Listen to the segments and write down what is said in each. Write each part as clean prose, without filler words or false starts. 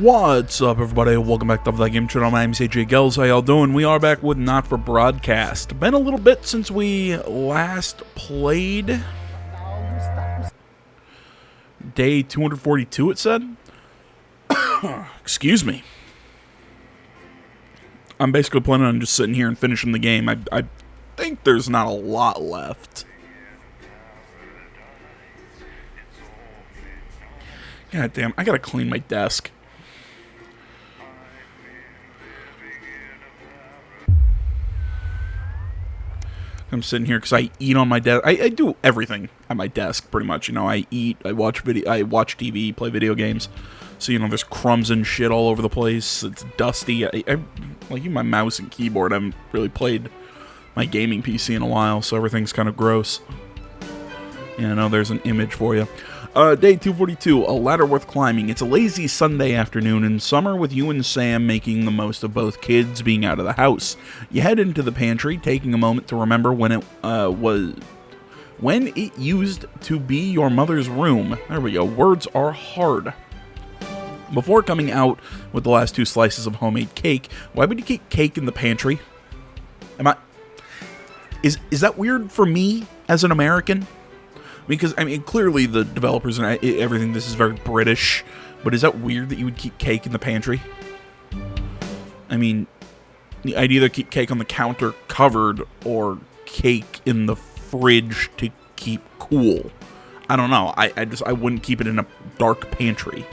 What's up, everybody? Welcome back to the Game Channel. My name is AJ Gels. How y'all doing? We are back with Not For Broadcast. Been a little bit since we last played. Day 242, it said. Excuse me. I'm basically planning on just sitting here and finishing the game. I think there's not a lot left. God damn, I gotta clean my desk. I'm sitting here because I eat on my desk. I do everything at my desk, pretty much. You know, I eat, I watch TV, play video games. So, you know, there's crumbs and shit all over the place. It's dusty. Like, even my mouse and keyboard, I haven't really played my gaming PC in a while, so everything's kind of gross. Yeah, no, there's an image for you. Day 242, a ladder worth climbing. It's a lazy Sunday afternoon in summer with you and Sam making the most of both kids being out of the house. You head into the pantry, taking a moment to remember when it used to be your mother's room. There we go. Words are hard. Before coming out with the last two slices of homemade cake, why would you keep cake in the pantry? Is that weird for me as an American? Because, I mean, clearly the developers and everything, this is very British, but is that weird that you would keep cake in the pantry? I mean, I'd either keep cake on the counter covered or cake in the fridge to keep cool. I don't know. I wouldn't keep it in a dark pantry.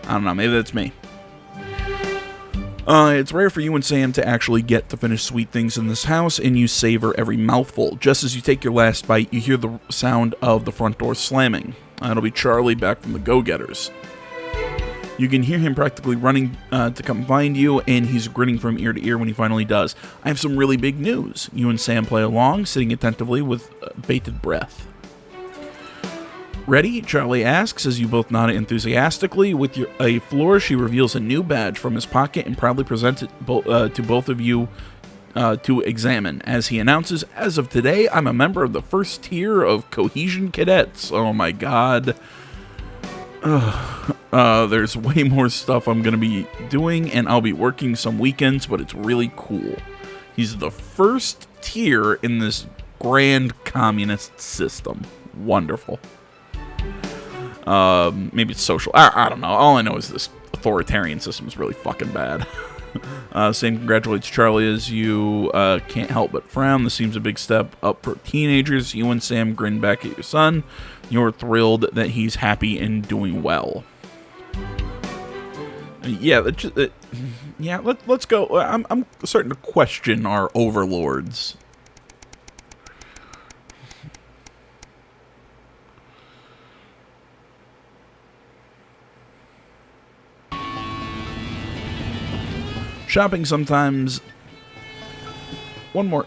I don't know. Maybe that's me. It's rare for you and Sam to actually get to finish sweet things in this house, and you savor every mouthful. Just as you take your last bite, you hear the sound of the front door slamming. It'll be Charlie back from the Go-Getters. You can hear him practically running to come find you, and he's grinning from ear to ear when he finally does. I have some really big news. You and Sam play along, sitting attentively with bated breath. Ready? Charlie asks as you both nod enthusiastically. With a flourish, he reveals a new badge from his pocket and proudly presents it to both of you to examine. As he announces, as of today, I'm a member of the first tier of Cohesion Cadets. Oh my god. There's way more stuff I'm going to be doing, and I'll be working some weekends, but it's really cool. He's the first tier in this grand communist system. Wonderful. Maybe it's social. I don't know. All I know is this authoritarian system is really fucking bad. Sam congratulates Charlie as you can't help but frown. This seems a big step up for teenagers. You and Sam grin back at your son. You're thrilled that he's happy and doing well. Yeah, let's go. I'm starting to question our overlords. Shopping sometimes... One more...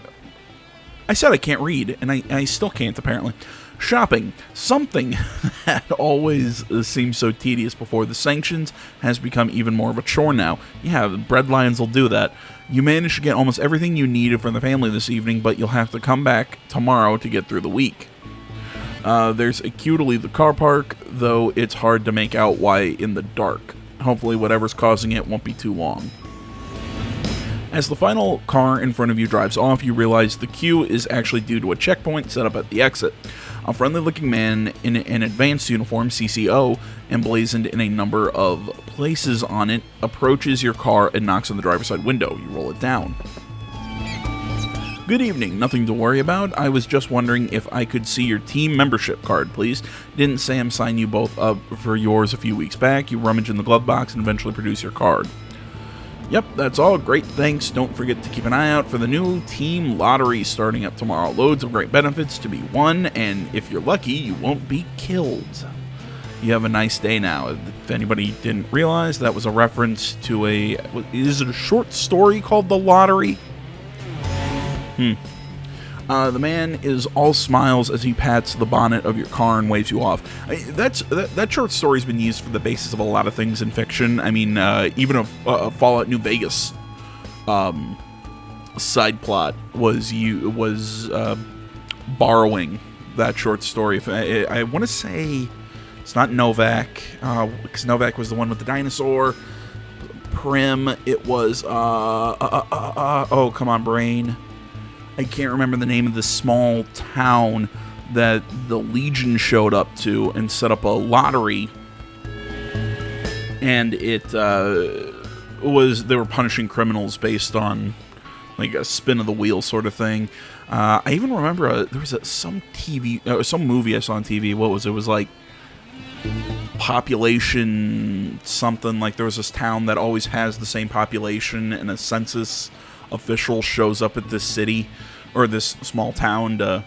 I said I can't read, and I still can't, apparently. Shopping. Something that always seemed so tedious before the sanctions has become even more of a chore now. Yeah, the bread lines will do that. You managed to get almost everything you needed for the family this evening, but you'll have to come back tomorrow to get through the week. There's a queue to leave the car park, though it's hard to make out why in the dark. Hopefully whatever's causing it won't be too long. As the final car in front of you drives off, you realize the queue is actually due to a checkpoint set up at the exit. A friendly-looking man in an advanced uniform, CCO, emblazoned in a number of places on it, approaches your car and knocks on the driver's side window. You roll it down. Good evening. Nothing to worry about. I was just wondering if I could see your team membership card, please. Didn't Sam sign you both up for yours a few weeks back? You rummage in the glove box and eventually produce your card. Yep, that's all. Great, thanks. Don't forget to keep an eye out for the new team lottery starting up tomorrow. Loads of great benefits to be won, and if you're lucky, you won't be killed. You have a nice day now. If anybody didn't realize, that was a reference to is it a short story called The Lottery? The man is all smiles as he pats the bonnet of your car and waves you off. That short story's been used for the basis of a lot of things in fiction. I mean, even a Fallout New Vegas side plot was borrowing that short story. I want to say It's not Novak, because Novak was the one with the dinosaur. Prim, it was, oh, come on, brain. I can't remember the name of this small town that the Legion showed up to and set up a lottery. And it they were punishing criminals based on like a spin of the wheel sort of thing. I even remember there was some movie I saw on TV. What was it? It was like population something. Like there was this town that always has the same population, and a census official shows up at this city or this small town to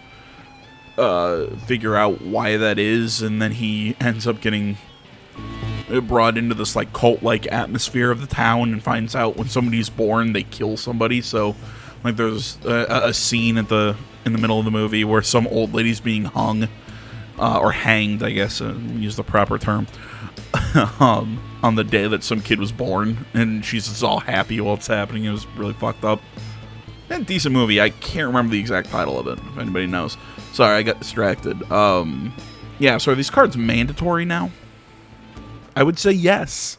figure out why that is, and then he ends up getting brought into this like cult-like atmosphere of the town and finds out when somebody's born they kill somebody. So like there's a scene in the middle of the movie where some old lady's being hung or hanged, I guess, use the proper term, on the day that some kid was born, and she's just all happy while it's happening. It was really fucked up. And decent movie. I can't remember the exact title of it, if anybody knows. Sorry, I got distracted. Yeah, so are these cards mandatory now? I would say yes.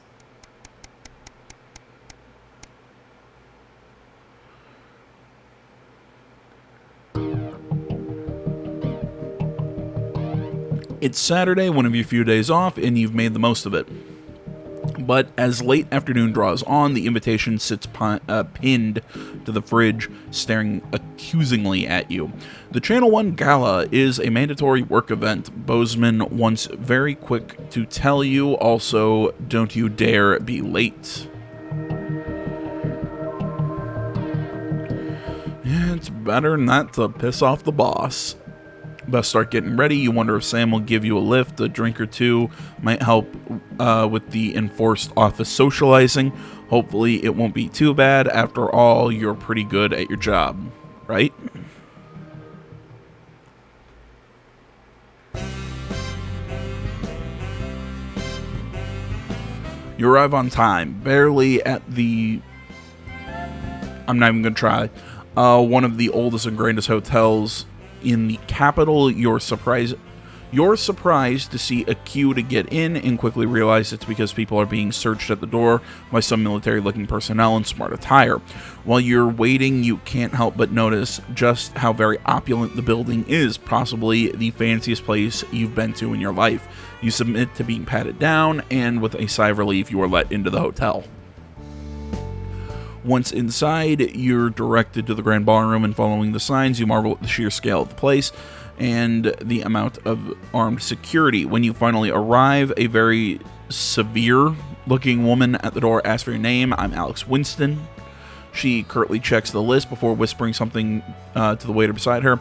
It's Saturday, one of your few days off, and you've made the most of it. But as late afternoon draws on, the invitation sits pinned to the fridge, staring accusingly at you. The Channel 1 Gala is a mandatory work event. Bozeman wants very quick to tell you. Also, don't you dare be late. It's better not to piss off the boss. Best start getting ready. You wonder if Sam will give you a lift. A drink or two might help with the enforced office socializing. Hopefully it won't be too bad. After all, you're pretty good at your job, right? You arrive on time, barely at the... I'm not even going to try. One of the oldest and grandest hotels in the capital. You're surprised to see a queue to get in and quickly realize it's because people are being searched at the door by some military-looking personnel in smart attire. While you're waiting, you can't help but notice just how very opulent the building is, possibly the fanciest place you've been to in your life. You submit to being patted down, and with a sigh of relief, you are let into the hotel. Once inside, you're directed to the grand ballroom, and following the signs, you marvel at the sheer scale of the place and the amount of armed security. When you finally arrive, a very severe-looking woman at the door asks for your name. I'm Alex Winston. She curtly checks the list before whispering something to the waiter beside her.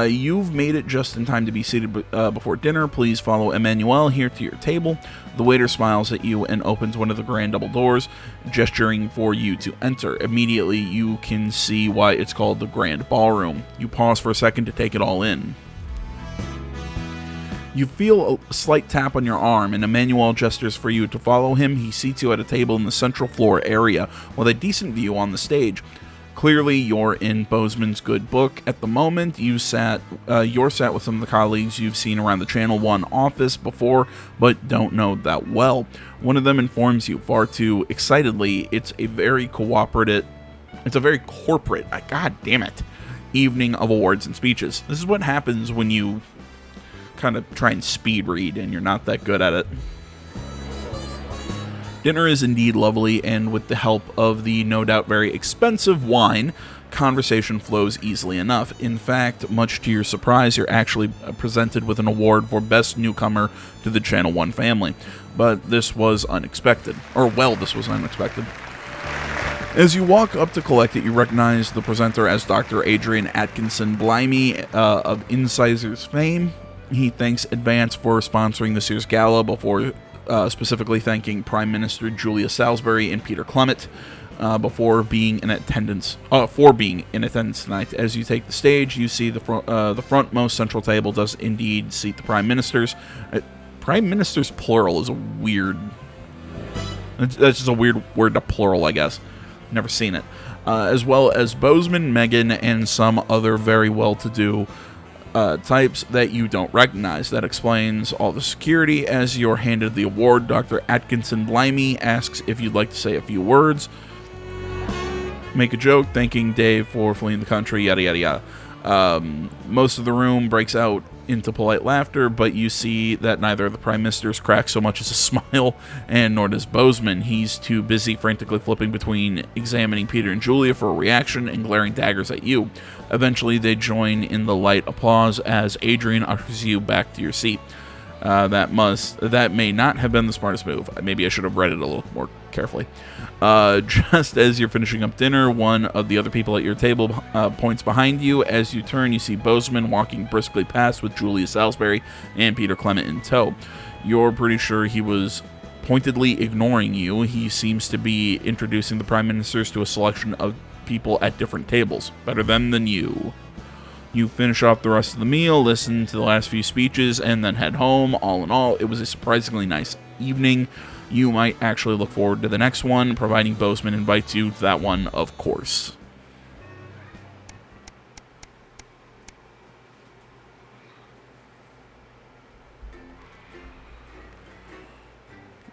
You've made it just in time to be seated before dinner. Please follow Emmanuel here to your table. The waiter smiles at you and opens one of the grand double doors, gesturing for you to enter. Immediately, you can see why it's called the Grand Ballroom. You pause for a second to take it all in. You feel a slight tap on your arm, and Emmanuel gestures for you to follow him. He seats you at a table in the central floor area with a decent view on the stage. Clearly, you're in Bozeman's good book. At the moment, you're sat with some of the colleagues you've seen around the Channel 1 office before, but don't know that well. One of them informs you far too excitedly it's a very corporate, god damn it, evening of awards and speeches. This is what happens when you kind of try and speed read and you're not that good at it. Dinner is indeed lovely, and with the help of the no doubt very expensive wine, conversation flows easily enough. In fact, much to your surprise, you're actually presented with an award for Best Newcomer to the Channel 1 family. But this was unexpected. This was unexpected. As you walk up to collect it, you recognize the presenter as Dr. Adrian Atkinson Blimey of Incisors fame. He thanks Advance for sponsoring this year's gala before specifically thanking Prime Minister Julia Salisbury and Peter Clement for being in attendance tonight. As you take the stage, you see the frontmost central table does indeed seat the Prime Ministers. Prime Ministers plural is a weird... That's just a weird word to plural, I guess. Never seen it. As well as Bozeman, Meghan, and some other very well-to-do types that you don't recognize. That explains all the security. As you're handed the award, Dr. Atkinson Blimey asks if you'd like to say a few words, make a joke, thanking Dave for fleeing the country, yada yada yada. Most of the room breaks out into polite laughter, but you see that neither of the prime ministers cracks so much as a smile, and nor does Bozeman. He's too busy frantically flipping between examining Peter and Julia for a reaction and glaring daggers at you. Eventually, they join in the light applause as Adrian ushers you back to your seat. That may not have been the smartest move. Maybe I should have read it a little more carefully. Just as you're finishing up dinner, one of the other people at your table points behind you. As you turn, you see Bozeman walking briskly past with Julia Salisbury and Peter Clement in tow. You're pretty sure he was pointedly ignoring you. He seems to be introducing the prime ministers to a selection of people at different tables. Better them than you. You finish off the rest of the meal, listen to the last few speeches, and then head home. All in all, it was a surprisingly nice evening. You might actually look forward to the next one, providing Bozeman invites you to that one, of course.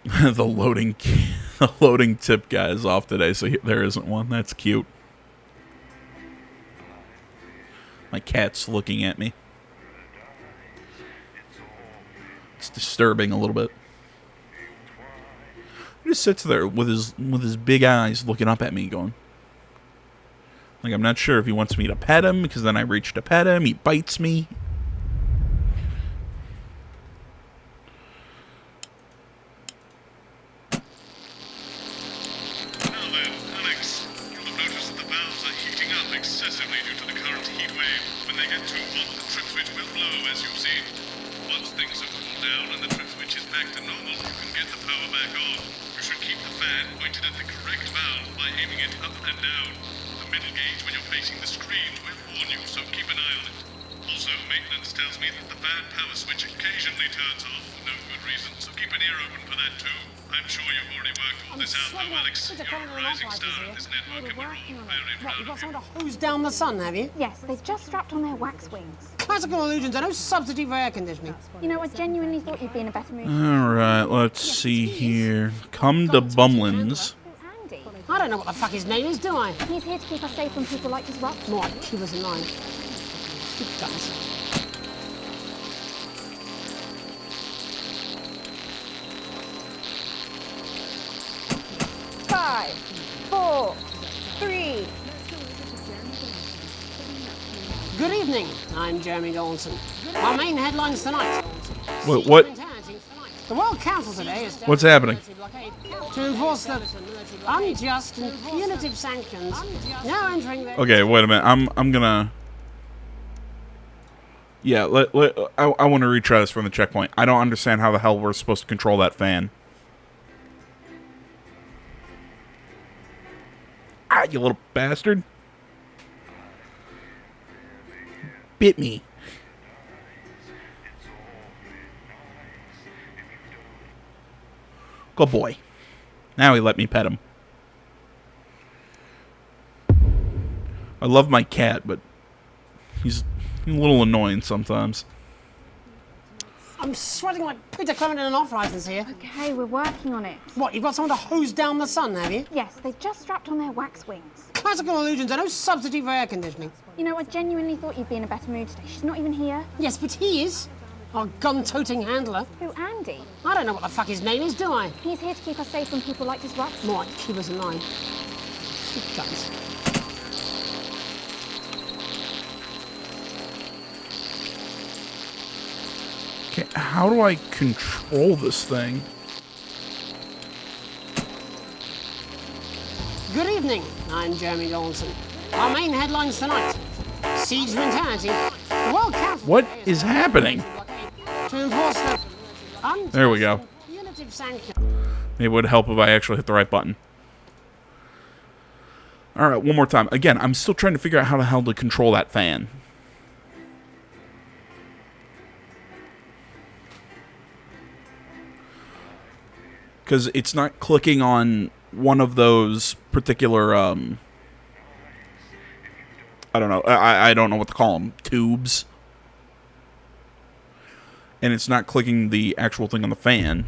The loading tip guy is off today, so there isn't one. That's cute. My cat's looking at me. It's disturbing a little bit. He just sits there with his big eyes looking up at me going, like, I'm not sure if he wants me to pet him, because then I reach to pet him, he bites me. Now then, Alex, you'll have noticed that the valves are heating up excessively due to the current heat wave. When they get too hot, the trip switch will blow, as you've seen. Once things have cooled down and the trip switch is back to normal, you can get the power back on. You should keep the fan pointed at the correct valve by aiming it up and down. The middle gauge when you're facing the screen will warn you, so keep an eye on it. Also, maintenance tells me that the bad power switch occasionally turns off for no good reason, so keep an ear open for that too. I'm sure you've already worked all this out, though, Alex. You're a rising star of this network, and we're all very proud You've got of you. someone to hose down the sun, have you? Yes, they've just strapped on their wax wings. Classical illusions are no substitute for air conditioning. You know, I genuinely thought you'd be in a better mood. Alright, let's see here. Come to Bumlins. Oh, Andy. I don't know what the fuck his name is, do I? He's here to keep us safe from people like Disrupt. More like keep us in line. Stupid guys. Five, four, three. Good evening, I'm Jeremy Donaldson. Our main headlines tonight. What? The World Council today is What's happening? to enforce the unjust and punitive sanctions now entering the... Okay, wait a minute. I'm gonna. Yeah, I want to retry this from the checkpoint. I don't understand how the hell we're supposed to control that fan. Ah, you little bastard. Bit me. Good boy. Now he let me pet him. I love my cat, but he's a little annoying sometimes. I'm sweating like Peter Clement in an off-license here. Okay, we're working on it. What, you've got someone to hose down the sun, have you? Yes, they've just strapped on their wax wings. Classical illusions are no substitute for air conditioning. You know, I genuinely thought you'd be in a better mood today. She's not even here. Yes, but he is. Our gun-toting handler. Who, Andy? I don't know what the fuck his name is, do I? He's here to keep us safe from people like Disrupt. More like keep us in line. Stupid guys. Okay, how do I control this thing? Good evening, I'm Jeremy Donaldson. Our main headlines tonight. Siege mentality. The World Council... What is happening? To enforce the... unjust There we go. and punitive sanction. Maybe it would help if I actually hit the right button. Alright, one more time. Again, I'm still trying to figure out how the hell to control that fan. Because it's not clicking on one of those particular, I don't know. I don't know what to call them. Tubes. and it's not clicking the actual thing on the fan.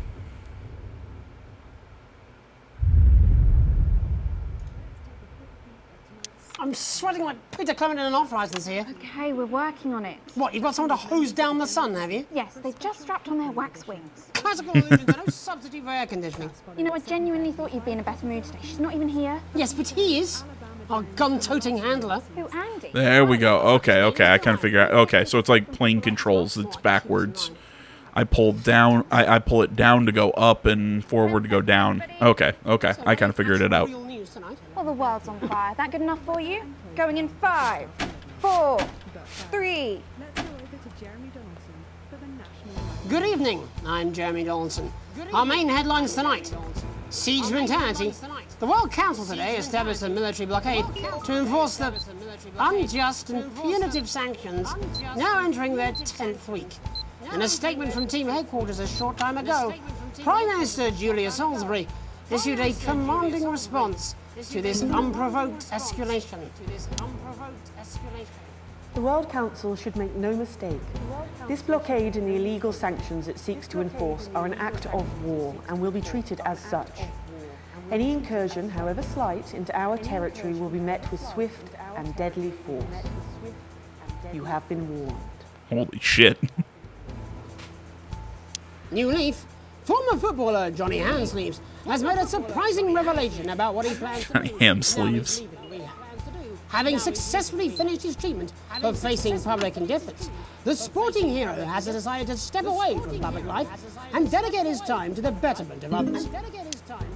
I'm sweating like Peter Clement in an off-licence here. Okay, we're working on it. What, you've got someone to hose down the sun, have you? Yes, they've just strapped on their wax wings. Classical illusions are no substitute for air conditioning. You know, I genuinely thought you'd be in a better mood today. She's not even here. Yes, but he is. Our gun-toting handler. Who, Andy? There we go. Okay, I kind of figure out. Okay, so it's like playing controls. It's backwards. I pull down. I pull it down to go up and forward to go down. Okay. I kind of figured it out. Real news tonight. Well, the world's on fire. That good enough for you? Going in 5, 4, 3. Good evening, I'm Jeremy Donaldson. Our main headlines tonight. Siege mentality. The World Council today established a military blockade to enforce the unjust and punitive sanctions now entering their 10th week. In a statement from team headquarters a short time ago, Prime Minister Julia Salisbury issued a commanding response to this unprovoked escalation. The World Council should make no mistake. This blockade and the illegal sanctions it seeks to enforce are an act of war and will be treated as such. Any incursion, however slight, into our territory will be met with swift and deadly force. You have been warned. Holy shit. New leaf. Former footballer Johnny Hansleeves has made a surprising revelation about what he plans to Johnny do. Hamsleeves. Having successfully finished his treatment for facing public indifference, the sporting hero has decided to step away from public life and dedicate his time to the betterment of others.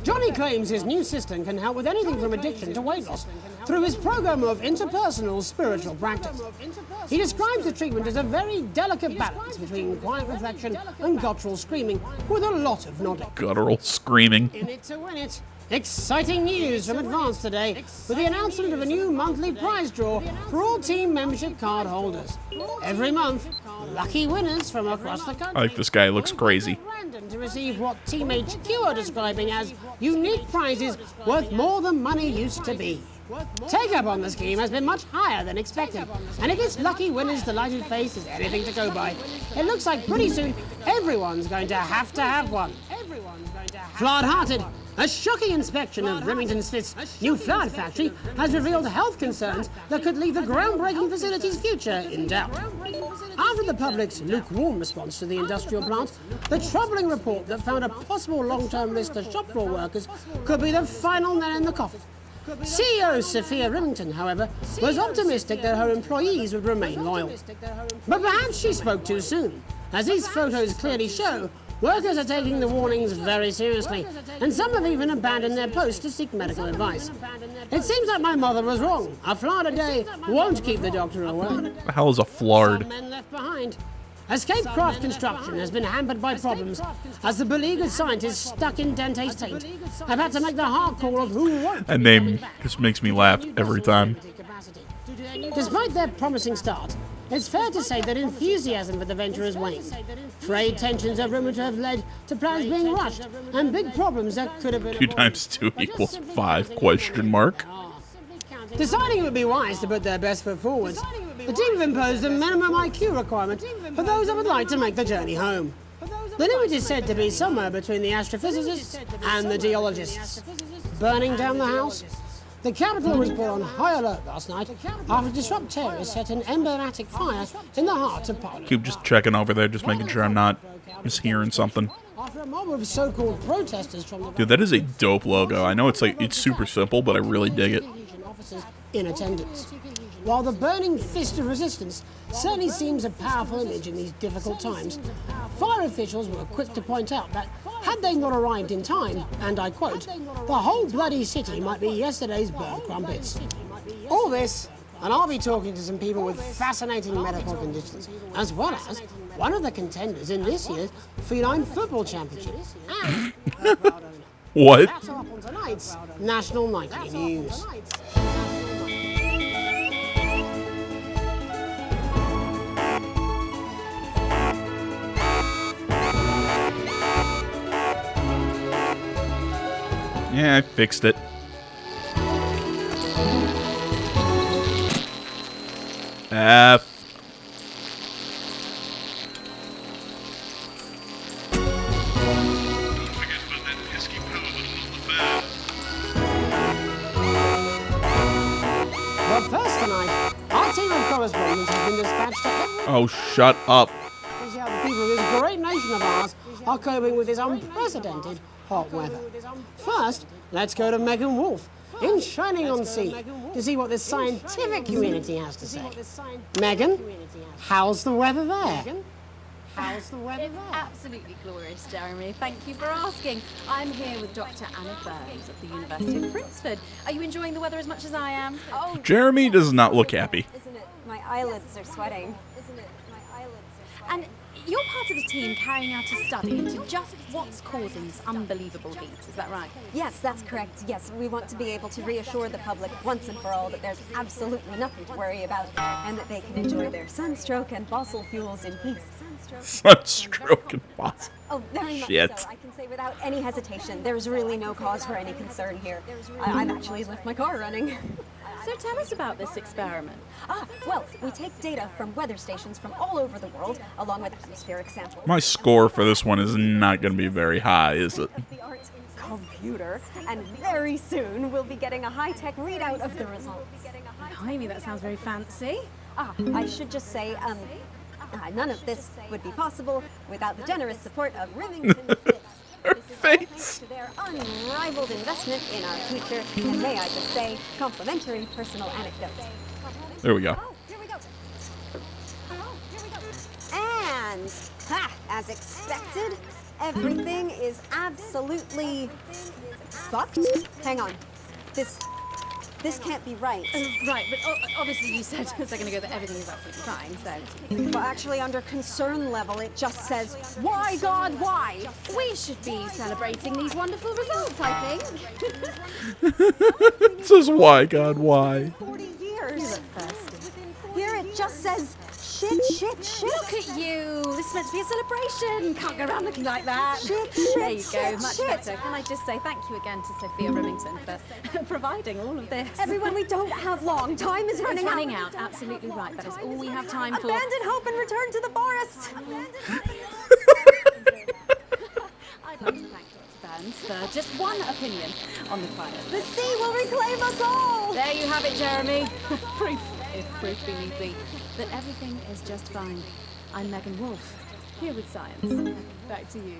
Johnny claims his new system can help with anything from addiction to weight loss through his program of interpersonal spiritual practice. He describes the treatment as a very delicate balance between quiet reflection and guttural screaming with a lot of nodding. Guttural screaming. In it to win it. Exciting news from Advance today with the announcement of a new monthly prize draw for all team membership card holders. Every month, lucky winners from across the country. I like this guy. Looks crazy. Random to receive what Team HQ are describing as unique prizes worth more than money used to be. Take up on the scheme has been much higher than expected, and if this lucky winner's delighted face is anything to go by, it looks like pretty soon everyone's going to have one. Flawed-hearted. A shocking inspection of Remington Smith's new flood factory has revealed health concerns that could leave the groundbreaking facility's future in doubt. After the public's lukewarm response to the industrial plant, the troubling report that found a possible long-term risk to shop floor workers could be the final nail in the coffin. CEO Sophia Remington, however, was optimistic that her employees would remain loyal. But perhaps she spoke too soon. As these photos clearly show, workers are taking the warnings very seriously, and some have even abandoned their posts to seek medical advice. It seems like my mother was wrong. A flard a day won't keep the doctor away. What the hell is a flard? Some men left behind. Escape craft construction has been hampered by problems as the beleaguered scientists stuck in Dante's taint have had to make the hard call of who won't. That name just makes me laugh every time. Despite their promising start, it's fair to say that enthusiasm for the venture has waned. Trade tensions are rumored to have led to plans being rushed and big problems that could have been 2 times 2 equals 5? Question mark. Deciding it would be wise to put their best foot forward, the team have imposed a minimum IQ requirement for those that would like to make the journey home. The limit is said to be somewhere between the astrophysicists and the geologists. Burning down the house? The capital was put on high alert last night after disrupt terrorists set an emblematic fire in the heart of Parliament. Keep just checking over there, just making sure I'm not mishearing something. After a mob of so-called protesters from the Dude, that is a dope logo. I know it's super simple, but I really dig it. officers in attendance. While the burning fist of resistance certainly seems a powerful image in these difficult times, fire officials were quick to point out that had they not arrived in time, and I quote, the whole bloody city might be yesterday's burnt crumpets. All this, and I'll be talking to some people with fascinating medical conditions, as well as one of the contenders in this year's Feline Football Championship. And What? that's all up on tonight's National Nightly News. Yeah, I fixed it. F. been dispatched to every... Oh, shut up. See how the people of this great nation of ours are coping with this unprecedented hot weather. First, let's go to Megan Wolf in Shining-on-Sea to see what the scientific community has to say. Megan, how's the weather there? How's the weather It's there? absolutely glorious, Jeremy. Thank you for asking. I'm here with Dr. Anna Burns at the University of Princeton. Are you enjoying the weather as much as I am? Oh, Jeremy does not look happy. isn't it? My eyelids are sweating. Isn't it? My eyelids are sweating. And you're part of a team carrying out a study into just what's causing this unbelievable heat. Is that right? Yes, that's correct. Yes, we want to be able to reassure the public once and for all that there's absolutely nothing to worry about and that they can enjoy their sunstroke and fossil fuels in peace. Sunstroke and fossil. Oh, very much Shit. so. I can say without any hesitation, there's really no cause for any concern here. I've actually left my car running. So tell us about this experiment. Well, we take data from weather stations from all over the world, along with atmospheric samples. My score for this one is not going to be very high, is it? Of the art computer, and very soon we'll be getting a high-tech readout of the results. Blimey, that sounds very fancy. I should just say, none of this would be possible without the generous support of Remington Smith. Her This is all face. thanks to their unrivaled investment in our future, and may I just say, complimentary personal anecdote. There we go. Oh, here we go. Oh, here we go. And, as expected, everything is absolutely fucked. Hang on. This can't be right. Right, but obviously you said a second ago that everything is absolutely fine, so... Well, actually, under concern level, it just says, why, God, why? We should be celebrating these wonderful results, I think. It says, why, God, why? 40 years. Here it just says, shit. Look at you. This is meant to be a celebration. Can't go around looking like that. Shit, There you go. shit, Much shit. better. Can I just say thank you again to Sophia Remington for providing all of this. Everyone, we don't have long. Time is It's running running out. Absolutely right. That is all we have time for. Abandon hope and return to the forest. I'd like to thank Dr. Burns for just one opinion on the climate. The sea will reclaim us all. There you have it, Jeremy. Proof, if proof be need be, that everything is just fine. I'm Megan Wolf, here with Science. Back to you.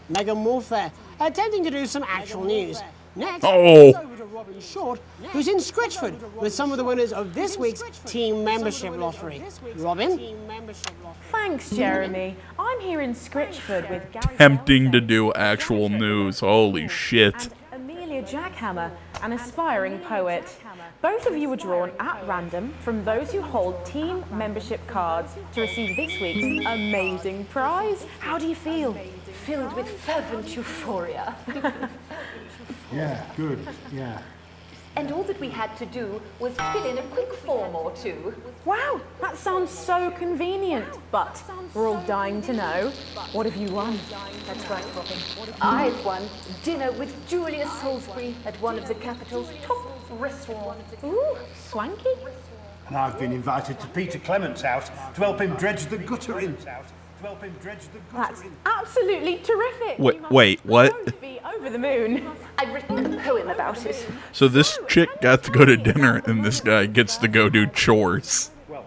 Megan Wolf there, attempting to do some actual news. Next, Oh. it's over to Robin Short, who's in Scritchford with some of the winners of this week's team membership lottery. Robin? Thanks, Jeremy. I'm here in Scritchford with Gary Tempting to Bell, do actual news. Holy shit. and Amelia Jackhammer, an aspiring poet. Both of you were drawn at random from those who hold team membership cards to receive this week's amazing prize. How do you feel? Filled with fervent euphoria. Yeah, good, yeah. And all that we had to do was fill in a quick form or two. Wow, that sounds so convenient. But we're all dying to know, what have you won? That's right, Robin. I've won dinner with Julia Salisbury at one of the capital's top restaurants. Ooh, swanky. And I've been invited to Peter Clement's house to help him dredge the gutter in. That's absolutely terrific. Wait, You must wait, what? both be over the moon. I've written a poem about it. So this chick got to go to dinner, and this guy gets to go do chores. Well,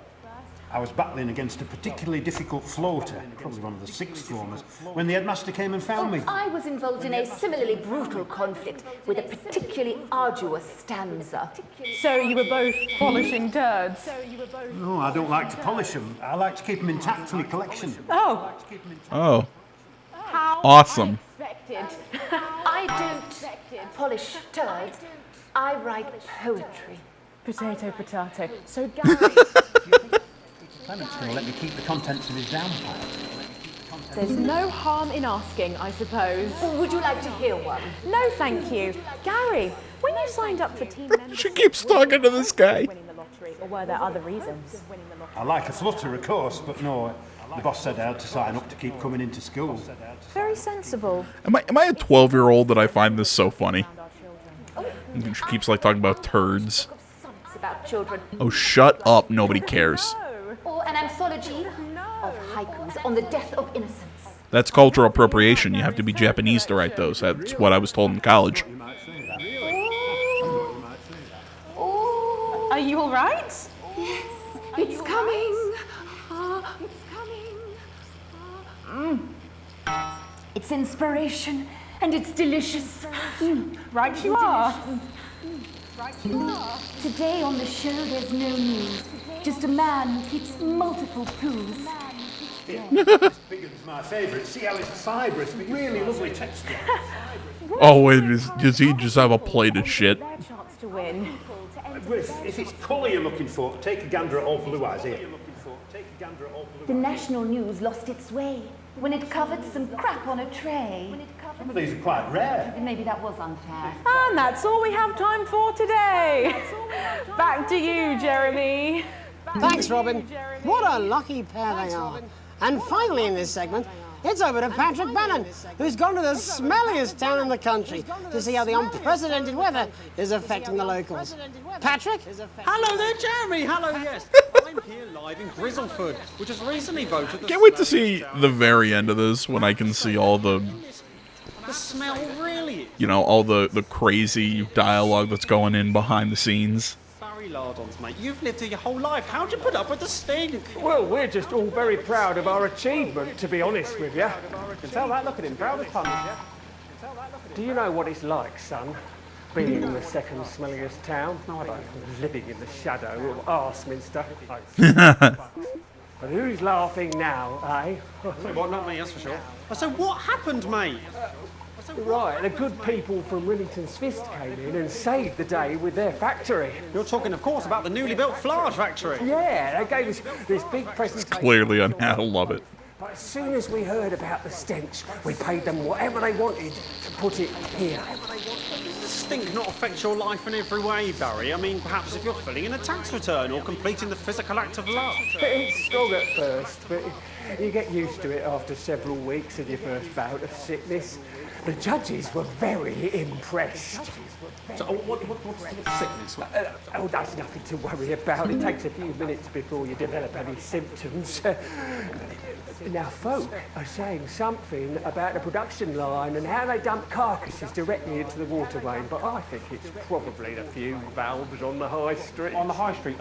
I was battling against a particularly difficult floater, probably one of the sixth formers, when the headmaster came and found me. I was involved in a similarly brutal conflict with a particularly arduous stanza. So you were both polishing turds. No, I don't like to polish them. I like to keep them intact for my collection. Oh, Oh, how awesome. unexpected. I don't polish turds. I write poetry. Potato, potato. So Gary, Clement's going to let me keep the contents of his downpipe. there's no harm in asking, I suppose. Would you like to hear one? No, thank you. Gary, when you signed up for team membership, She keeps talking to this guy. winning the lottery, or were there other reasons? I like a flutter, of course, but no, the boss said I had to sign up to keep coming into school. Very sensible. Am I a 12-year-old that I find this so funny? And she keeps like talking about turds. Sonnets about children. Oh, shut up. Nobody cares. Or an anthology of haikus on the death of innocence. That's cultural appropriation. You have to be Japanese to write those. That's what I was told in college. Are you all right? It's coming. It's coming. It's inspiration, and it's delicious. Right you are. Today on the show, there's no news. Just a man who keeps multiple poos. This biggin's my favourite. See how it's fibrous, but really lovely texture. Oh, wait, does he just have a plate of shit? Chance to win. If it's colour you're looking for, take a gander at all blue eyes here. The national news lost its way when it covered some crap on a tray. Some of these are quite rare. Maybe that was unfair. And that's all we have time for today. Back to you, Jeremy. Thanks, Robin. What a lucky pair they are. And finally in this segment, it's over to Patrick Bannon, who's gone to the smelliest town in the country to see how the unprecedented weather is affecting the locals. Patrick? Hello there, Jeremy. Hello, yes. I'm here live in Grizzleford, which has recently voted the Can't wait to see the very end of this when I can see all the, smell really. you know, all the crazy dialogue that's going in behind the scenes. Barry Lardons, mate. You've lived here your whole life. How'd you put up with the stink? Well, we're just all very proud of our achievement, to be honest with you. You can tell that, look at him, proud as punch, yeah? Do you know what it's like, son? Being in the second smelliest town? No, I don't. Living in the shadow of Arseminster. But who's laughing now, eh? Well, not me, that's for sure. So what happened, mate? Right, the good people from Rillington's Fist came in and saved the day with their factory. You're talking, of course, about the newly built flour factory. Yeah, they gave us this big presentation. Clearly on how to love it. But as soon as we heard about the stench, we paid them whatever they wanted to put it here. Does the stink not affect your life in every way, Barry? I mean, perhaps if you're filling in a tax return or completing the physical act of love. It's strong at first, but you get used to it after several weeks of your first bout of sickness. The judges were very impressed. So, what's sickness? Oh, that's nothing to worry about. It takes a few minutes before you develop any symptoms. Now, folk are saying something about the production line and how they dump carcasses directly into the waterway, but I think it's probably the few valves on the high street. On the high street?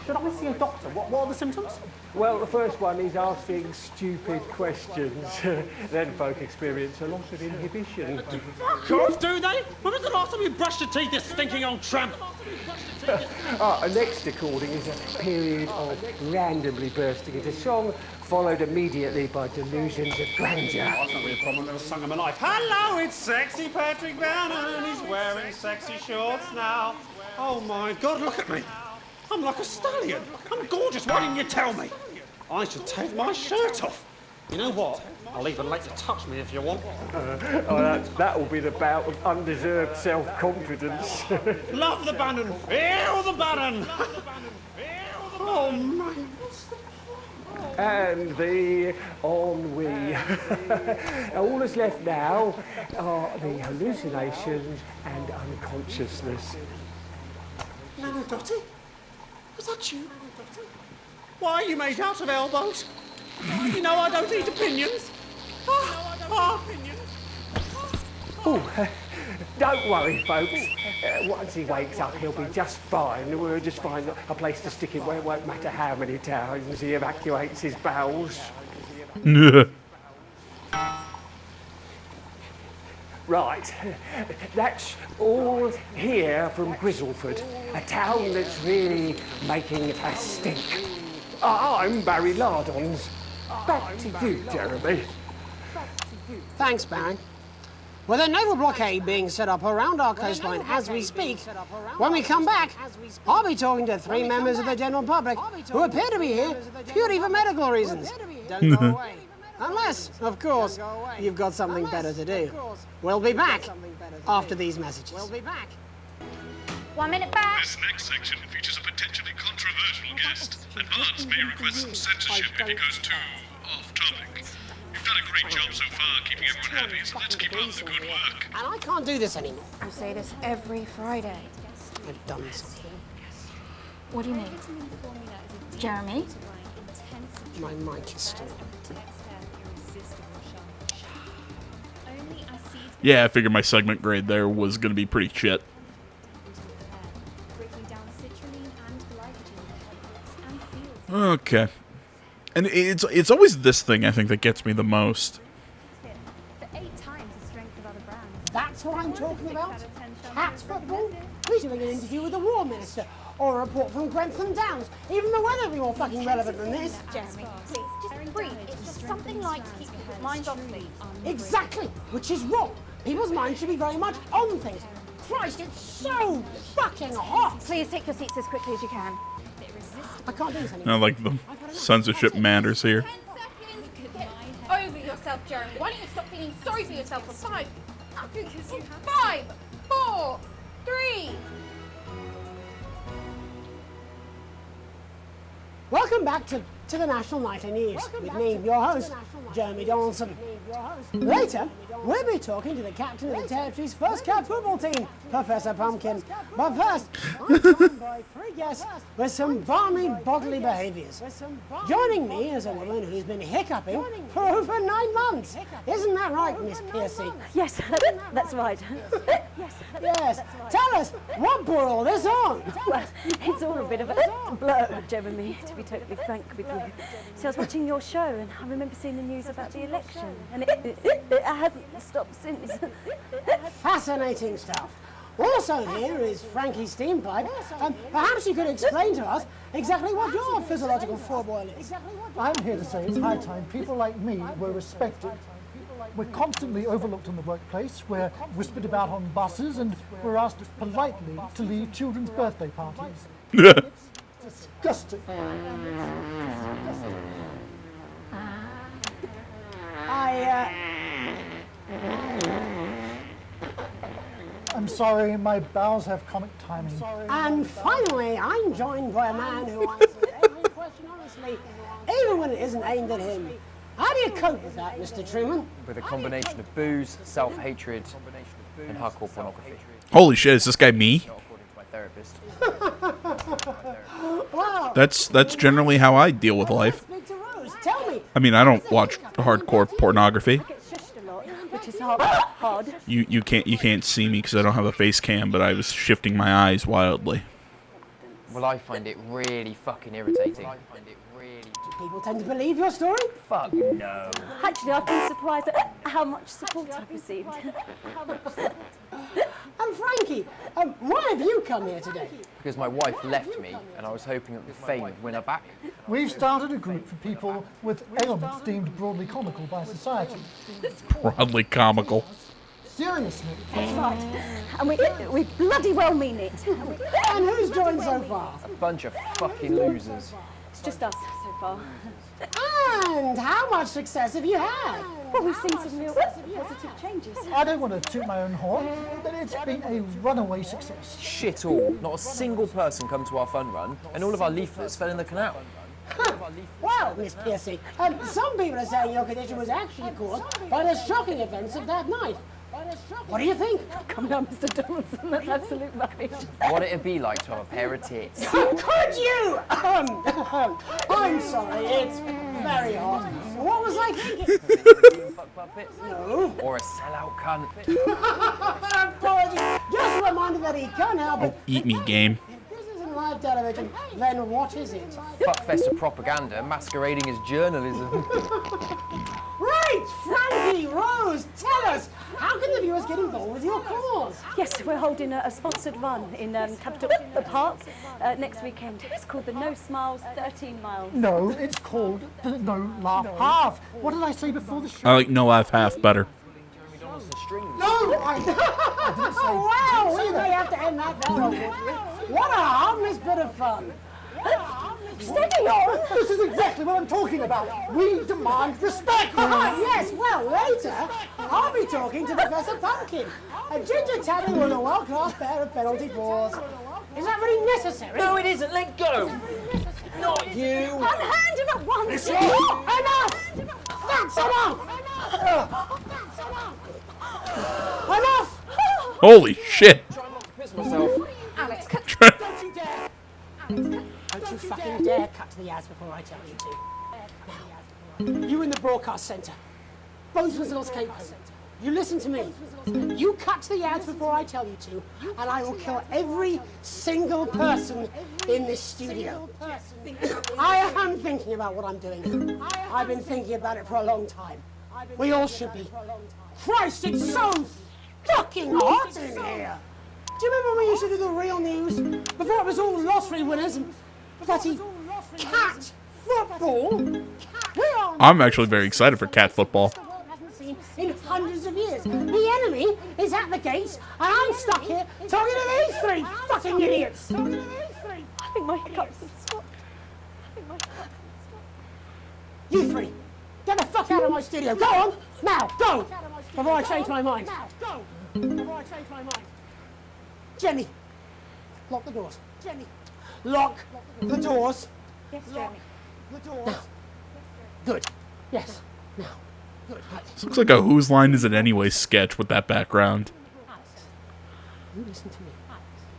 Should I see a doctor? What are the symptoms? Well, the first one is asking stupid questions. Then folk experience a loss of inhibition. Fuck off, do they? When was the last time you brushed your teeth, you stinking old tramp? The next recording is a period of randomly bursting into song, followed immediately by delusions of grandeur. Oh, that's not really a problem. There was song of my life. Hello, it's sexy Patrick Bannon, and he's wearing sexy shorts now. Oh my God, look at me. I'm like a stallion. I'm gorgeous. Why didn't you tell me? I should take my shirt off. You know what? I'll even let you touch me if you want. That will be the bout of undeserved self-confidence. Love the Bannon. Feel the Bannon. Oh, man. And the ennui. All that's left now are the hallucinations and unconsciousness. Nana Dottie? Was that you? Why are you made out of elbows? You know I don't eat opinions. Oh, don't worry, folks. Once he wakes up, he'll be just fine. We'll just find a place to stick him where it won't matter how many times he evacuates his bowels. Right, that's all here from Grizzleford, a town that's really making a stink. I'm Barry Lardons. Back to you, Jeremy. Thanks, Barry. With a naval blockade being set up around our coastline as we speak, when we come back, I'll be talking to 3 members of the general public who appear to be here purely for medical reasons. Don't go away. Unless, of course, you've got something better to do. We'll be back after these messages. 1 minute back. This next section features a potentially controversial guest, and Barnes may request some censorship if he goes too off-topic. You've done a great job so far keeping everyone happy, so let's keep up the good work. And I can't do this anymore. You say this every Friday. I've done something. What do you mean? Jeremy? My mic is still. Yeah, I figured my segment grade there was going to be pretty shit. Okay. And it's always this thing, I think, that gets me the most. For 8 times the strength of other brands. That's what I'm talking about? Cat football? We're doing an interview with the War Minister, or a report from Grentham Downs. Even the weather will be more fucking relevant than this. Jeremy, please, just breathe. It's just something like to keep people's minds off things. Exactly, which is wrong. People's minds should be very much on things. Christ, it's so fucking hot. Please take your seats as quickly as you can. I can't do this anymore. Not like the censorship matters here. 10 seconds. Get over yourself, Jeremy. Why don't you stop feeling sorry for yourself for 5? 5, 4, 3. Welcome back to the National Nightly News with me, your host, Jeremy Donaldson. Later, we'll be talking to the captain of the Territory's first cat football team, Professor Pumpkin. But first, I'm joined by 3 guests with some balmy bodily behaviours. Joining me is a woman who's been hiccuping for over 9 months. Isn't that right, Miss Piercy? Yes, that's right. Yes. Tell us, what brought all this on? Well, it's all a bit of a blur, Jeremy, to be totally frank with you. So I was watching your show and I remember seeing the news about the election, and it hasn't stopped since. Fascinating stuff. Also here is Frankie Steampipe. Perhaps you could explain to us exactly what your physiological foreboil is. I'm here to say it's high time people like me were respected. We're constantly overlooked in the workplace, we're whispered about on buses, and we're asked politely to leave children's birthday parties. It's disgusting. I'm sorry, my bowels have comic timing. And finally, I'm joined by a man who answers every question honestly, even when it isn't aimed at him. How do you cope with that, Mr. Truman? With a combination of booze, self-hatred, and hardcore pornography. Holy shit, is this guy me? According to my therapist. Wow. That's generally how I deal with life. Speak to Rose. Tell me. I mean, I don't watch hardcore pornography. Which is hard. You can't see me because I don't have a face cam, but I was shifting my eyes wildly. Well, I find it really fucking irritating. People tend to believe your story? Fuck no. Actually, I've been surprised at how much support I've received. And Frankie, why have you come here today? Because my wife left me, and I was hoping that the fame would win her back. We've started a group for people with ailments deemed broadly comical by society. Broadly comical. Seriously. That's right. And we bloody well mean it. And who's joined so far? A bunch of fucking losers. It's just us so far. And how much success have you had? Well, we've seen some real positive changes. I don't want to toot my own horn, but it's been a runaway success. Shit all. Not a single person come to our fun run, and all of our leaflets fell in the canal. Well, Miss Piercy, some people are saying your condition was actually caused by the shocking events of that night. What do you think? Come on, Mr. Donaldson, that's absolute rubbish. What it'd be like to have a pair of tits. Could you? I'm sorry, it's very hot. What was I thinking? Fuck puppet? No. Or a sellout cunt. Apologies. Just a reminder that he can't help it. Eat me, game. If this isn't live television, then what is it? Fuckfest of propaganda masquerading as journalism. Right, Frankie, Rose, tell us, how can the viewers get involved with your cause? Yes, we're holding a sponsored run in Capital Park next weekend. It's called the No Smiles 13 Miles. No, it's called the No Laugh Half. What did I say before the show? I like No Laugh Half better. No, I didn't say. Wow, we may have to end that now. What a harmless bit of fun. Steady on! This is exactly what I'm talking about. We demand respect. Yes, well, later, I'll be talking to Professor Pumpkin, a ginger tabby with a world-class pair of penalty paws. Is that really necessary? No, it isn't. Let go. Not you. Unhand him at once. Enough! That's enough! Enough! Holy shit! Try not to piss myself. Alex, don't you dare! Don't you fucking dare cut to the ads before I tell you to. Now, you in the broadcast centre. Bozeman's Little Escape Home. You listen to me. You cut to the ads before I tell you to, and I will kill every single person in this studio. I am thinking about what I'm doing. I've been thinking about it for a long time. We all should be. Christ, it's so fucking hot in here. Do you remember when we used to do the real news? Before it was all lottery winners and bloody cat football? I'm actually very excited for cat football. In hundreds of years. The enemy is at the gates, and I'm stuck here talking to these three fucking idiots. I think my hiccups have stopped. You three, get the fuck out of my studio. Go on, now, go! Before I change my mind. Jenny, lock the doors. Lock the doors. Yes, Jeremy. Now. Good. Yes. Now. Good. This looks like a Whose Line Is It Anyway sketch with that background. You listen to me.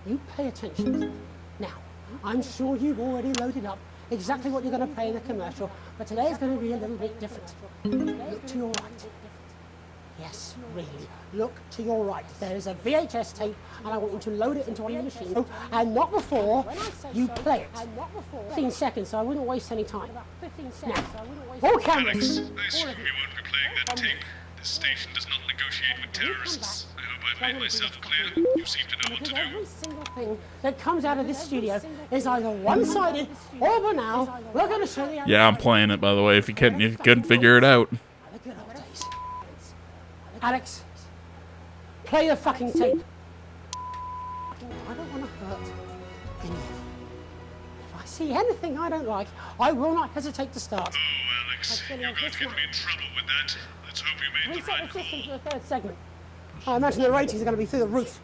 You pay attention. Now, I'm sure you've already loaded up exactly what you're going to play in the commercial, but today is going to be a little bit different. Look to your right. Yes, really. Look to your right. There is a VHS tape, and I want you to load it into one of the machines, and not before you play it. 15 seconds, so I wouldn't waste any time. Now, all cameras. Alex, I assume you won't be playing that tape. This station does not negotiate with terrorists. I hope I've made myself clear. You seem to know what to do. Every single thing that comes out of this studio is either one-sided or banal. We're going to show the Yeah, I'm playing it, by the way, if you couldn't figure it out. Alex, play the fucking tape. I don't want to hurt anyone. If I see anything I don't like, I will not hesitate to start. Oh, Alex, you're going to get me in trouble with that. Let's hope you made the Reset right the system call. for the third segment. I imagine the ratings are going to be through the roof.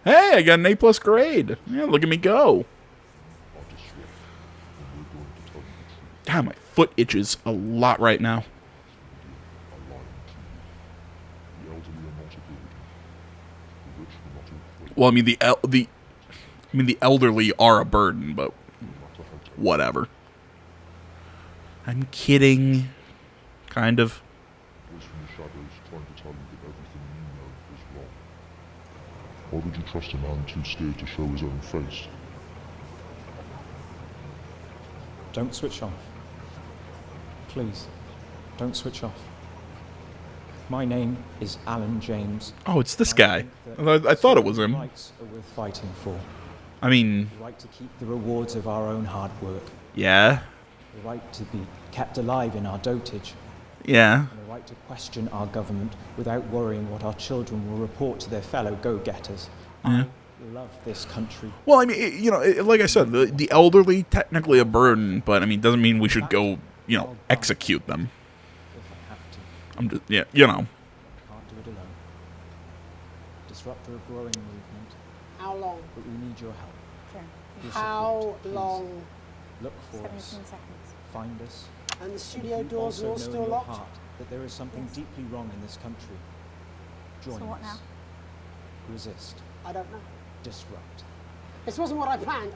Hey, I got an A+ grade. Yeah, look at me go. God, my foot itches a lot right now. Well, I mean the elderly are a burden, but whatever. I'm kidding, kind of. Why would you trust a man too scared to show his own face? Don't switch off. Please, don't switch off. My name is Alan James. Oh, it's this guy. I thought it was him. Rights are worth fighting for. I mean, The right to keep the rewards of our own hard work. yeah, The right to be kept alive in our dotage. yeah. And the right to question our government without worrying what our children will report to their fellow go-getters. Yeah. I love this country. Well, I mean, like I said, the elderly technically a burden, but I mean, doesn't mean we should go, execute them. If I have to. I'm just, yeah, Can't do it alone. Disrupt a growing movement. How long? But we need your help. Your How support, please. long? Look for 17 us. seconds. Find us. And the studio And you doors are all also know still in your locked? heart that there is something deeply wrong in this country. Join So what us. now? Resist. I don't know. Disrupt. This wasn't what I planned.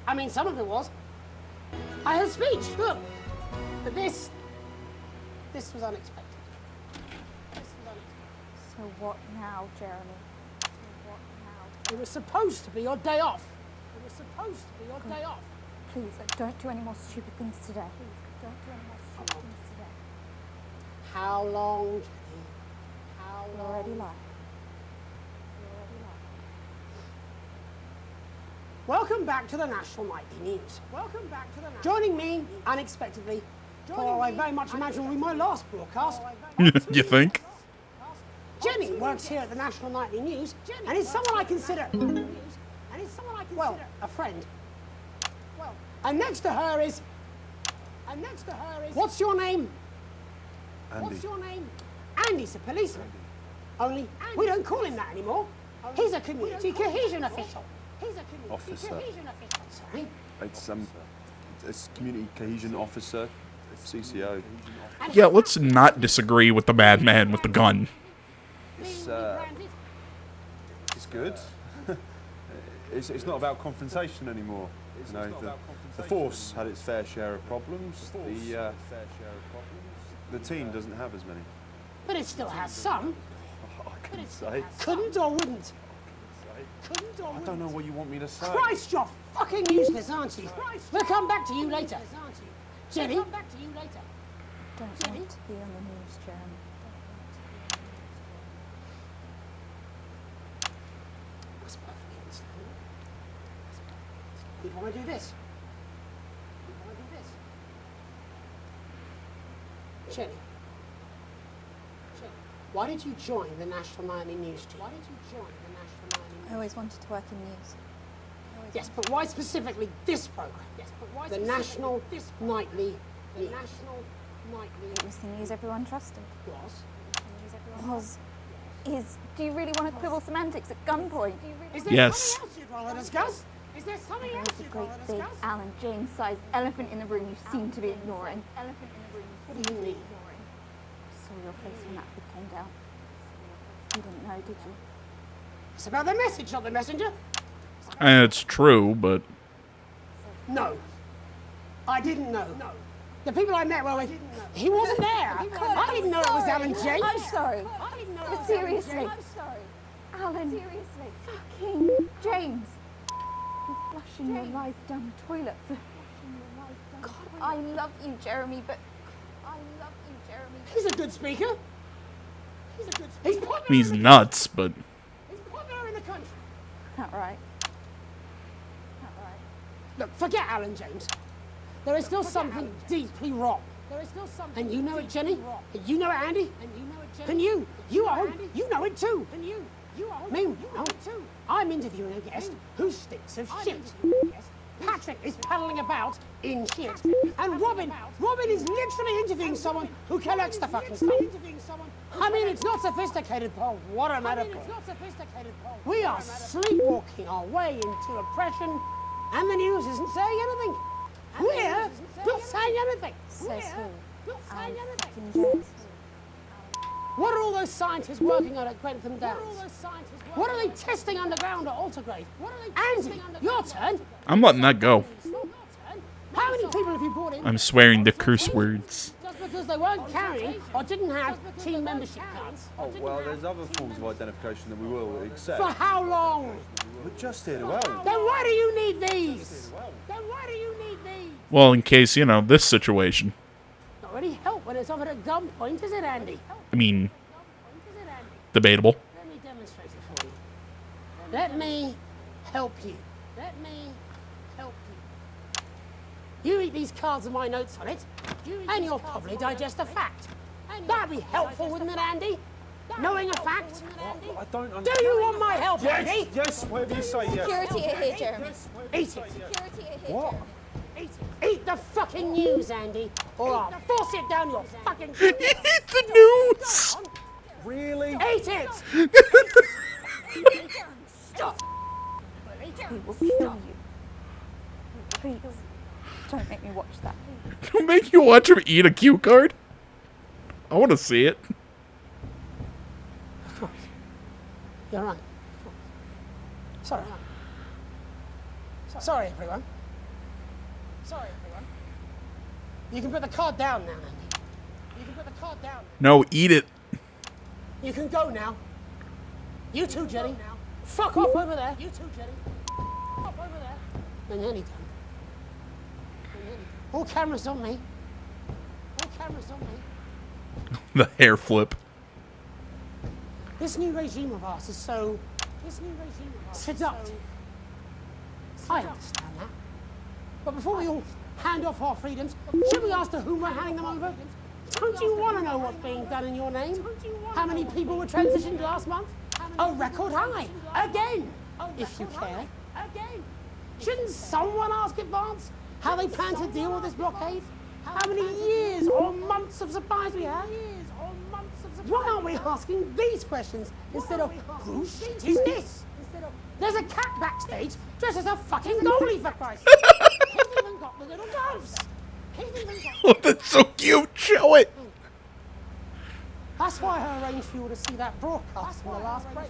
I mean, some of it was. I had a speech, look. But this was unexpected. So what now, Jeremy? So what now? It was supposed to be your day off. Please, don't do any more stupid things today. Don't do any more stupid things today. How long, Jenny? How You're already long? lying. Welcome back to the National Nightly News. Joining me, unexpectedly, for I very much imagine will be my last broadcast. You think? Jenny works here at the National Nightly News, and is someone I consider, well, a friend. And next to her is, what's your name? Andy. What's your name? Andy's a policeman. Only we don't call him that anymore. He's a community cohesion official. Officer. Sorry. It's community cohesion officer, CCO. Yeah, let's not disagree with the madman with the gun. It's good. it's not about confrontation anymore. The force had its fair share of problems. The team doesn't have as many. But it still has some. I couldn't say. Couldn't or wouldn't? I don't know what you want me to say. Christ, you're fucking useless, aren't you? We'll come back to you later. Jenny? Don't want to be on the news, Jeremy. That's perfectly understandable. You'd want to do this. Jenny. Why did you join the National Nightly News team? I always wanted to work in news. Yes, but why specifically this program? The National Nightly News. It was the news everyone trusted. Is. Do you really want to quibble semantics at gunpoint? Is there Yes. something else you'd rather discuss? Is there something else There's a you'd great rather big discuss? Alan James-sized elephant in the room you seem to be ignoring. What do you mean? Saw your face when that bit came down. You didn't know, did you? It's about the message, not the messenger. It's true, but No. I didn't know. No. The people I met were with, he wasn't there. I didn't know it was Alan James. I'm sorry. But seriously. I'm sorry. Alan. Seriously. Fucking James. You're flushing your life down the toilet for... God, I love you, Jeremy, but... He's a good speaker. He's popular. he's nuts, but He's popular in the country. Not right. Look, forget Alan James. There is still something deeply wrong. And you know it, Jenny. And you know it, Andy. And you know it too. Meanwhile, I'm interviewing a guest who stinks of shit. Patrick is paddling about in shit. And Robin is literally interviewing someone who collects the fucking stuff. I mean, it's not sophisticated, Paul. What a metaphor. We are sleepwalking our way into oppression, and the news isn't saying anything. We're not saying anything. Says who? Not saying anything. James. What are all those scientists working on at Grantham Downs? What are they testing underground at Altergrave? Andy, your turn. I'm letting that go. How many people have you brought in? I'm swearing the curse words. Just because they weren't carrying or didn't have team membership cards. Oh, well, there's other forms of identification that we will accept. For how long? We're just here to help. Then why do you need these? Well, in case, this situation. Not really help when it's offered at gunpoint, is it, Andy? I mean, debatable. Let me demonstrate it for you. Let me help you. You read these cards with my notes on it, and you'll probably digest a fact. That'd be helpful, wouldn't it, Andy? Knowing a fact? I don't understand. Do you want my help, Andy? Yes, whatever you say, yes. Security are here, Jeremy. Eat it. What? Eat the fucking news, Andy, or I'll force it down your fucking throat. Eat the news! Really? Eat it! Stop! He will kill you. Please, don't make me watch that. Don't make you watch him eat a cue card. I want to see it. You're right. Sorry. Sorry, everyone. You can put the card down now, Andy. No, eat it. You can go now. You too, Jenny. Fuck off over there. You too, Jenny. Fuck off over there. They're nearly done. All cameras on me. The hair flip. This new regime of ours is so seductive. I understand that. But before we all hand off our freedoms, should we ask to whom we're handing them over? Don't you want to know what's being done in your name? How many people were transitioned last month? A record high. Again, if you care. Shouldn't someone ask Advance how they plan to deal with this blockade? How many years or months of supplies we have? Why aren't we asking these questions instead of whose shit is this? There's a cat backstage dressed as a fucking goalie, for Christ's sake. He's even got the little gloves. Oh, that's so cute. Show it. That's why I arranged for you to see that broadcast from the last break.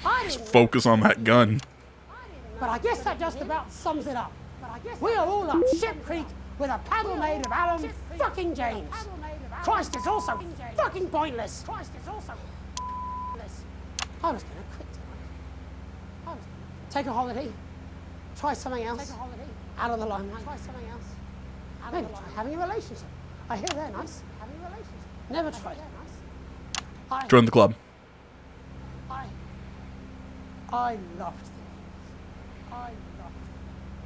I didn't, Focus on that gun. but I guess that just about sums it up. We are all up Ship Creek with a paddle made of alum fucking James. Christ, it's also fucking pointless. I was going to quit tonight. Take a holiday. Try something else. Out of the limelight. Maybe try having a relationship. I hear they're nice. Never tried. Join the club. I loved them.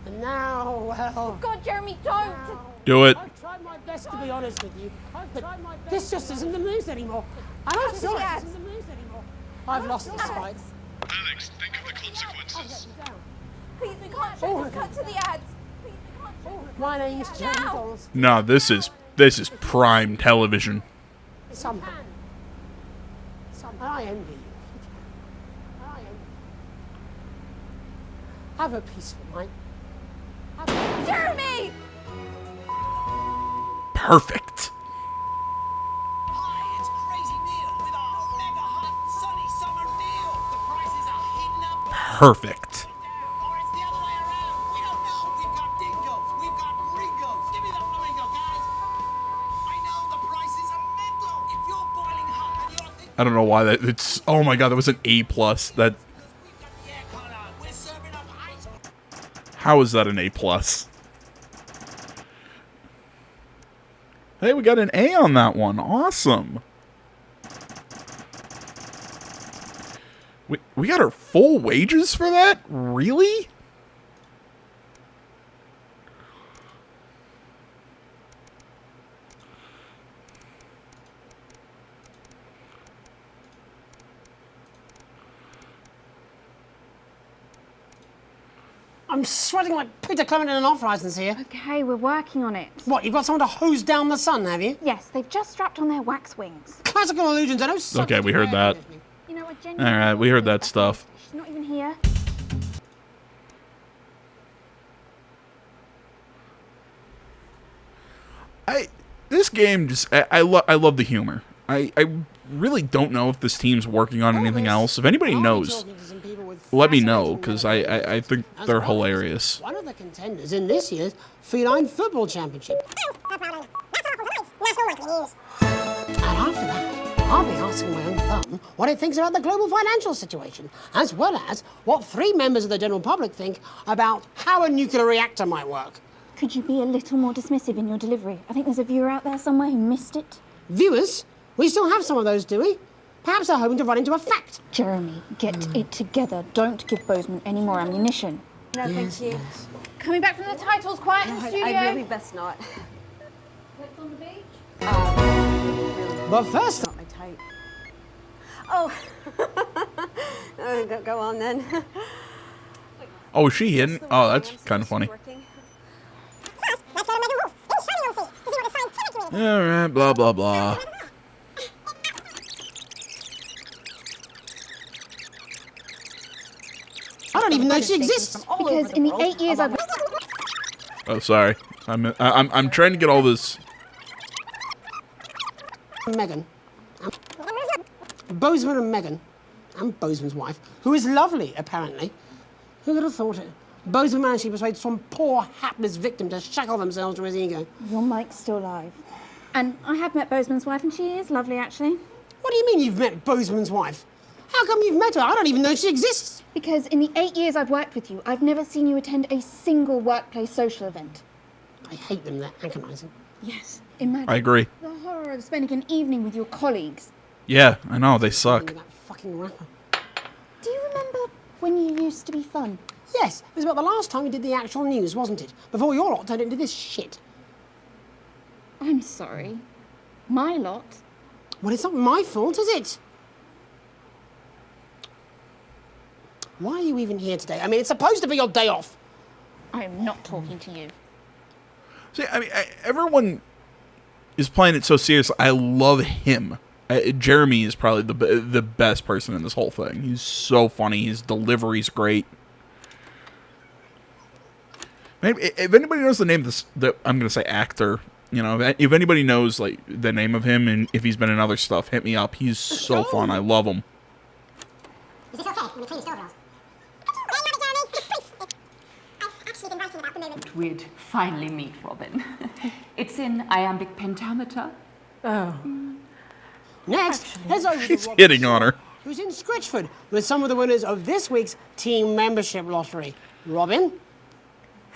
And now, well... God, Jeremy, don't! Do it. I've tried my best to be honest with you, but this just isn't the news anymore. And I'm sorry. I've lost this fight. Alex, think of the consequences. Please, we can't show this. Cut to the ads. My name's Jeremy Dawes. No, this is prime television. Somehow. I envy you. Have a peaceful night. Jeremy! Perfect. Perfect. I don't know why it's. Oh my god, that was an A+. That. How is that an A+? Hey, we got an A on that one. Awesome. We got our full wages for that? Really? I'm sweating like Peter Clement in an off-license here. Okay, we're working on it. What, you've got someone to hose down the sun, have you? Yes, they've just strapped on their wax wings. Classical illusions, I know. Okay, we heard that. You know what, genuinely, Alright, we heard that stuff. She's not even here. This game just... I love the humor. I really don't know if this team's working on anything else. If anybody knows, let me know, because I think they're hilarious. One of the contenders in this year's Feline Football Championship. And after that, I'll be asking my own thumb what it thinks about the global financial situation, as well as what 3 members of the general public think about how a nuclear reactor might work. Could you be a little more dismissive in your delivery? I think there's a viewer out there somewhere who missed it. Viewers? We still have some of those, do we? Perhaps they're hoping to run into a fact. Jeremy, get it together. Don't give Bozeman any more ammunition. No, thank you. Coming back from the titles, quiet in the studio. I really best not. Let's on the beach. But first... Not my type. Oh. Go on then. Oh, is she hidden? Oh, that's kind of funny. Alright, blah, blah, blah. I don't even know she exists. Because in the 8 years I've... Oh, sorry. I'm trying to get all this... Megan. Bozeman and Megan. And Bozeman's wife, who is lovely, apparently. Who would have thought it? Bozeman managed to persuade some poor, hapless victim to shackle themselves to his ego. Your mic's still live. And I have met Bozeman's wife, and she is lovely, actually. What do you mean you've met Bozeman's wife? How come you've met her? I don't even know she exists. Because in the 8 years I've worked with you, I've never seen you attend a single workplace social event. I hate them, they're agonising. Yes, imagine. I agree. The horror of spending an evening with your colleagues. Yeah, I know, they suck. That fucking rapper. Do you remember when you used to be fun? Yes, it was about the last time we did the actual news, wasn't it? Before your lot turned into this shit. I'm sorry. My lot? Well, it's not my fault, is it? Why are you even here today? I mean, it's supposed to be your day off. I am not talking to you. See, I mean, everyone is playing it so serious. I love him. Jeremy is probably the best person in this whole thing. He's so funny. His delivery's great. Maybe if anybody knows the name of this, I'm gonna say actor. You know, if anybody knows like the name of him and if he's been in other stuff, hit me up. He's so fun. I love him. Is this okay? I'm gonna clean your overalls. I've actually been writing about the moment We'd finally meet Robin. It's in iambic pentameter. Oh. Next, here's over She's to Robin hitting on her. who's in Scritchford with some of the winners of this week's team membership lottery. Robin?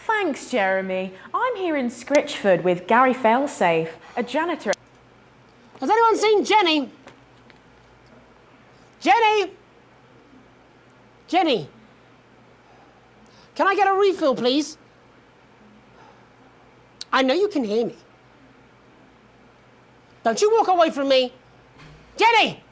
Thanks, Jeremy. I'm here in Scritchford with Gary Failsafe, a janitor. Has anyone seen Jenny? Jenny? Jenny? Can I get a refill, please? I know you can hear me. Don't you walk away from me. Jenny!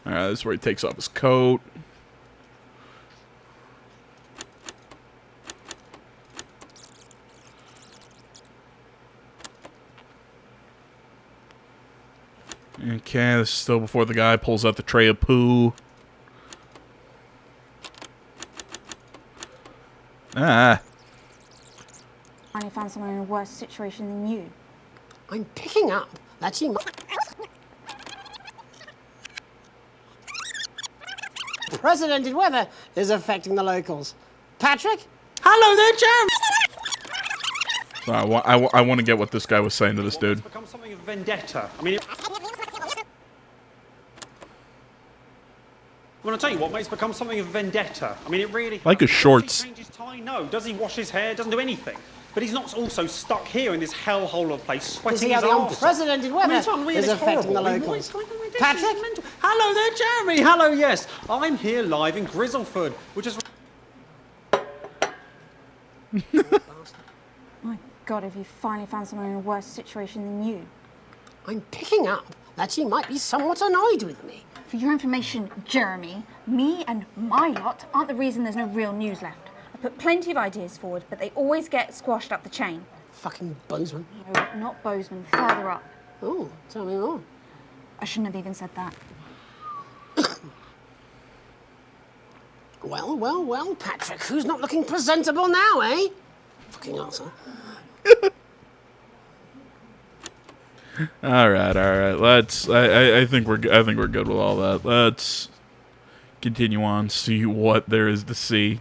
All right, this is where he takes off his coat. Okay, this is still before the guy pulls out the tray of poo. Ah. I found someone in a worse situation than you. I'm picking up that she might... Precedented weather is affecting the locals. Patrick? Hello there, Jeremy! So I want to get what this guy was saying to this dude. It's become something of vendetta. I mean, I'm going to tell you what, mate, it's become something of vendetta. I mean, it really... Like his shorts. Does he change his tie? No. Does he wash his hair? Doesn't do anything. But he's not also stuck here in this hellhole of a place, sweating his the arse off. unprecedented weather is affecting the locals. Patrick? Hello there, Jeremy. Hello, yes. I'm here live in Grizzleford, which is... My God, have you finally found someone in a worse situation than you? I'm picking up that she might be somewhat annoyed with me. For your information, Jeremy, me and my lot aren't the reason there's no real news left. I put plenty of ideas forward, but they always get squashed up the chain. Fucking Bozeman. No, not Bozeman, further up. Oh, tell me more. I shouldn't have even said that. Well, Patrick, who's not looking presentable now, eh? Fucking answer. All right. Let's. I think we're good with all that. Let's continue on. See what there is to see.